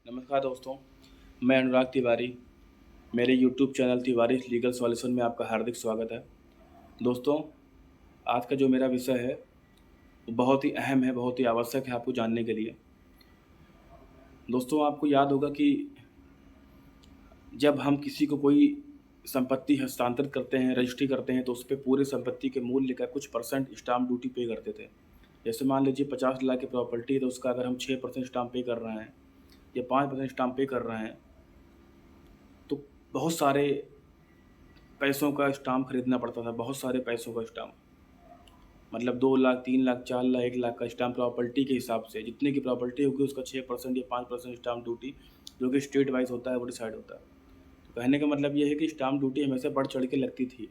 नमस्कार दोस्तों, मैं अनुराग तिवारी। मेरे YouTube channel Tiwari legal solution में आपका हार्दिक स्वागत है। दोस्तों, आज का जो मेरा विषय है वो बहुत ही अहम है, बहुत ही आवश्यक है आपको जानने के लिए। दोस्तों, आपको याद होगा कि जब हम किसी को कोई संपत्ति हस्तांतरित करते हैं, रजिस्ट्री करते हैं, तो उस पे पूरे संपत्ति के मूल्य का कुछ परसेंट स्टाम्प ड्यूटी पे करते थे। जैसे मान लीजिए 50 लाख की प्रॉपर्टी है, तो उसका अगर हम 6% स्टाम्प पे कर रहे हैं या 5% स्टाम्प पे कर रहे हैं, तो बहुत सारे पैसों का स्टाम्प खरीदना पड़ता था, बहुत सारे पैसों का स्टाम्प। मतलब 2 लाख, 3 लाख, 4 लाख, 1 लाख का स्टाम्प प्रॉपर्टी के हिसाब से, जितने की प्रॉपर्टी होगी उसका 6% या 5% स्टाम्प ड्यूटी, जो कि स्टेट वाइज होता है, वो डिसाइड होता है। तो कहने का मतलब ये है कि स्टाम्प ड्यूटी हमेशा बढ़ चढ़ के लगती थी।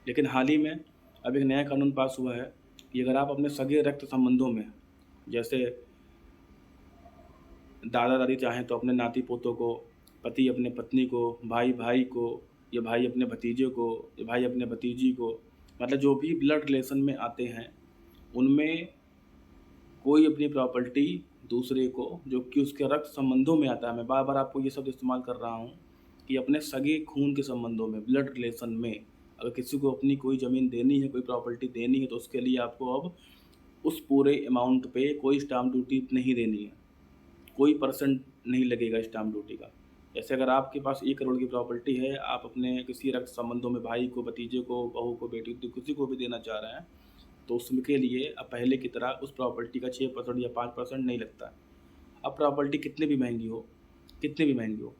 लेकिन हाल ही में अब एक नया कानून पास हुआ है कि अगर आप अपने सगे रक्त संबंधों में, जैसे दादा दादी चाहें तो अपने नाती पोतों को, पति अपने पत्नी को, भाई भाई को, या भाई अपने भतीजे को, या भाई अपने भतीजी को, मतलब जो भी ब्लड रिलेशन में आते हैं, उनमें कोई अपनी प्रॉपर्टी दूसरे को, जो कि उसके रक्त संबंधों में आता है, मैं बार बार आपको ये शब्द इस्तेमाल कर रहा हूँ कि अपने सगे खून के संबंधों में, ब्लड रिलेशन में, अगर किसी को अपनी कोई ज़मीन देनी है, कोई प्रॉपर्टी देनी है, तो उसके लिए आपको अब उस पूरे अमाउंट पे कोई स्टाम्प ड्यूटी नहीं देनी है, कोई परसेंट नहीं लगेगा स्टाम्प ड्यूटी का। जैसे अगर आपके पास 1 करोड़ की प्रॉपर्टी है, आप अपने किसी रक्त संबंधों में भाई को, भतीजे को, बहू को, बेटी को, किसी को भी देना चाह रहे हैं, तो उसके लिए अब पहले की तरह उस प्रॉपर्टी का 6% या 5% नहीं लगता है। अब प्रॉपर्टी कितनी भी महंगी हो, कितनी भी महंगी हो,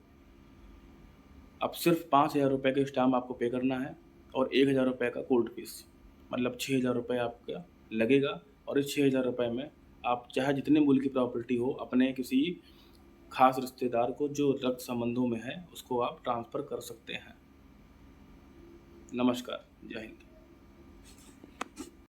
अब सिर्फ 5,000 रुपये का स्टाम्प आपको पे करना है और 1,000 रुपये का कोर्ट फीस, मतलब 6,000 रुपये आपका लगेगा। और इस 6,000 रुपये में आप चाहे जितने मूल्य की प्रॉपर्टी हो, अपने किसी खास रिश्तेदार को जो रक्त संबंधों में है, उसको आप ट्रांसफ़र कर सकते हैं। नमस्कार, जय हिंद।